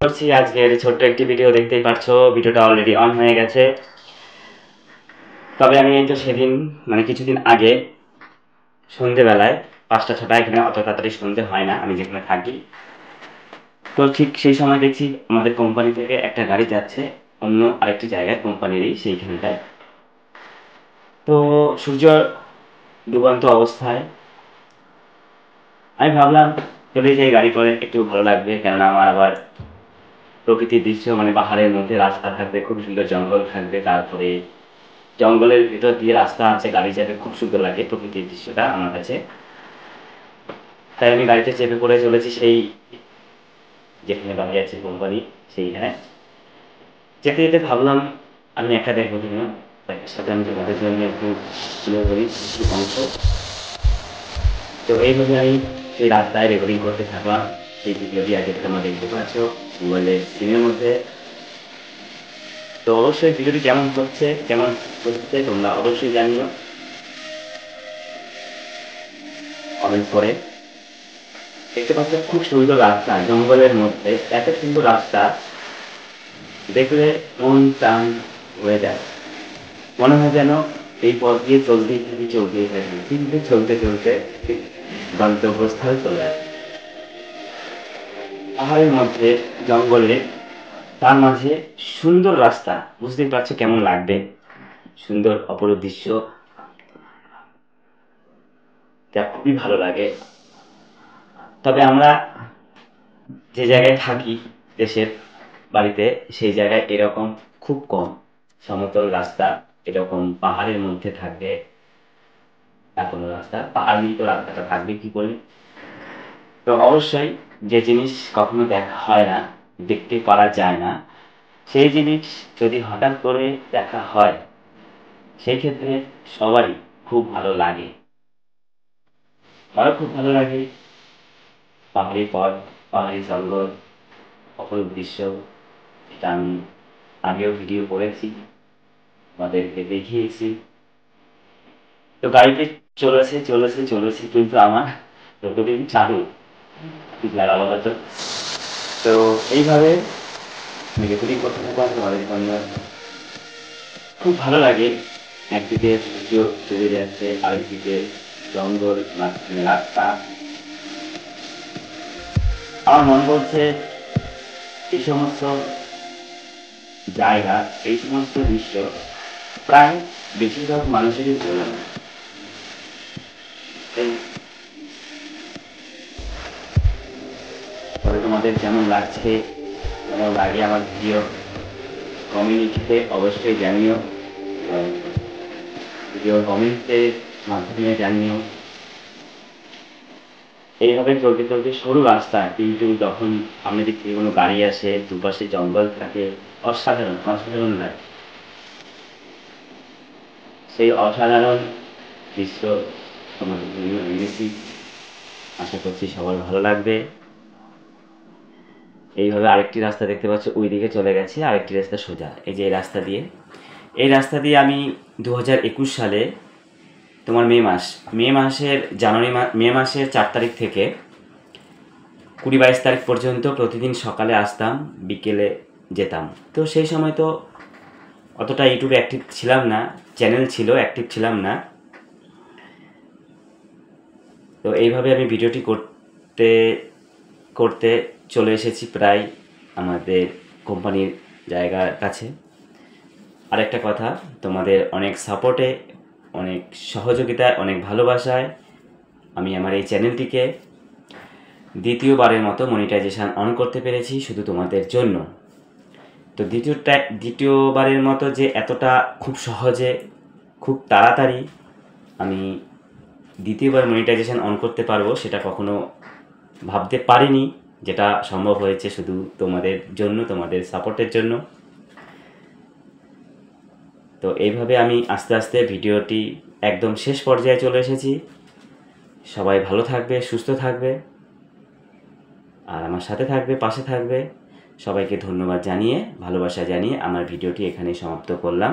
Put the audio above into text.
করছি আজকের ছোট্ট একটি ভিডিও দেখতেই পাচ্ছ, ভিডিওটা অলরেডি অন হয়ে গেছে। তবে আমি এই তো সেদিন মানে কিছুদিন আগে সন্ধেবেলায় 5টা 6টা, এখানে অত তাড়াতাড়ি সন্ধে হয় না আমি যেখানে থাকি। তো ঠিক সেই সময় দেখছি আমাদের কোম্পানি থেকে একটা গাড়ি যাচ্ছে অন্য আরেকটি জায়গায়, কোম্পানিরই সেইখানটায়। তো সূর্য ডুবন্ত অবস্থায় আমি ভাবলাম চলে যাই গাড়ি করে, একটু ভালো লাগবে, কেননা আমার আবার প্রকৃতির দৃশ্য মানে পাহাড়ের মধ্যে রাস্তা থাকবে, খুব সুন্দর জঙ্গল থাকবে, তারপরে জঙ্গলের ভিতর দিয়ে রাস্তা আছে, গাড়ি যাবে, খুব সুন্দর লাগে প্রকৃতির দৃশ্যটা আমার কাছে। তাই আমি গাড়িতে চেপে পড়ে চলেছি সেই যেখানে দাঁড়িয়ে আছে কোম্পানি সেইখানে। যেতে যেতে ভাবলাম আমি একা দেখবো কিনা, বাইকের সাথে আমি তোমাদের জন্য একটু তুলে ধরি কিছু অংশ। তো এইভাবে আমি সেই রাস্তায় রেকর্ডিং করতে থাকলাম। সেই ভিডিওটি আগে তোমরা দেখতে পাচ্ছ মোবাইলের স্ক্রিনের মধ্যে। তো অবশ্যই ভিডিওটি কেমন হচ্ছে তোমরা অবশ্যই জানিও কমেন্ট করে। দেখতে পাচ্ছ খুব সুন্দর রাস্তা, জঙ্গলের মধ্যে এত সুন্দর রাস্তা দেখলে মন টান হয়ে যায়, মনে হয় যেন এই পথ দিয়ে চলতেই থাকি কিন্তু চলতে চলতে গন্তব্যস্থল চলে আসে। পাহাড়ের মধ্যে জঙ্গলে, তার মাঝে সুন্দর রাস্তা, বুঝতেই পারছো কেমন লাগবে, সুন্দর অপরূপ দৃশ্য, যা খুবই ভালো লাগে। তবে আমরা যে জায়গায় থাকি, দেশের বাড়িতে, সেই জায়গায় এরকম খুব কম সমতল রাস্তা, এরকম পাহাড়ের মধ্যে থাকবে এখনো রাস্তা, পাহাড়ি তো রাস্তাটা থাকবে কি করে। তো অবশ্যই যে জিনিস কখনো দেখা হয় না, দেখতে পারা যায় না, সেই জিনিস যদি হঠাৎ করে দেখা হয়, সেই ক্ষেত্রে সবারই খুব ভালো লাগে। আমারও খুব ভালো লাগে পাহাড়ি পথ, পাহাড়ি জঙ্গল, অপরূপ দৃশ্য। এটা আমি আগেও ভিডিও করেছি, আমাদেরকে দেখিয়েছি। তো গাড়িতে চলেছে কিন্তু আমার যতদিন চালু ঠিক লাগালো হয়তো। তো এইভাবে রেকর্ডিং করতে থাকলাম তোমাদের জন্য। খুব ভালো লাগে, একদিকে সূর্য চলে যাচ্ছে, আরেকদিকে জঙ্গল, মাঝখানে রাস্তা। আমার মনে পড়ছে এই সমস্ত জায়গা, এই সমস্ত দৃশ্য প্রায় বেশিরভাগ মানুষেরই ভালো লাগে। তবে তোমাদের কেমন লাগছে, কেমন লাগে আমার ভিডিও, কমিউনিটিতে অবশ্যই জানিও, ভিডিও কমেন্টের মাধ্যমে জানিও। এইভাবে চলতে চলতে সরু রাস্তা, কিন্তু যখন সামনে দিক থেকে কোনো গাড়ি আসে, দুপাশে জঙ্গল থাকে, অসাধারণ অসাধারণ লাগে। সেই অসাধারণ দৃশ্য আমাদের জন্য এনেছি, আশা করছি সবার ভালো লাগবে। এইভাবে আরেকটি রাস্তা দেখতে পাচ্ছ, ওই দিকে চলে গেছে আরেকটি রাস্তা সোজা, এই যে এই রাস্তা দিয়ে আমি 2021 সালে তোমার মে মাসের 4 তারিখ থেকে 20-22 তারিখ পর্যন্ত প্রতিদিন সকালে আসতাম, বিকেলে যেতাম। তো সেই সময় তো অতটা ইউটিউবে অ্যাক্টিভ ছিলাম না, চ্যানেল ছিল, অ্যাক্টিভ ছিলাম না। তো এইভাবে আমি ভিডিওটি করতে করতে চলে এসেছি প্রায় আমাদের কোম্পানির জায়গার কাছে। আরেকটা কথা, তোমাদের অনেক সাপোর্টে, অনেক সহযোগিতায়, অনেক ভালোবাসায় আমি আমার এই চ্যানেলটিকে দ্বিতীয়বারের মতো মনিটাইজেশন অন করতে পেরেছি, শুধু তোমাদের জন্য। তো দ্বিতীয়বারের মতো যে এতটা খুব সহজে, খুব তাড়াতাড়ি আমি দ্বিতীয়বার মনিটাইজেশন অন করতে পারবো, সেটা কখনো ভাবতে পারিনি। যেটা সম্ভব হয়েছে শুধু তোমাদের জন্য, তোমাদের সাপোর্টের জন্য। তো এইভাবে আমি আস্তে আস্তে ভিডিওটি একদম শেষ পর্যায়ে চলে এসেছি। সবাই ভালো থাকবে, সুস্থ থাকবে, আর আমার সাথে থাকবে, পাশে থাকবে। সবাইকে ধন্যবাদ জানিয়ে, ভালোবাসা জানিয়ে আমার ভিডিওটি এখানেই সমাপ্ত করলাম।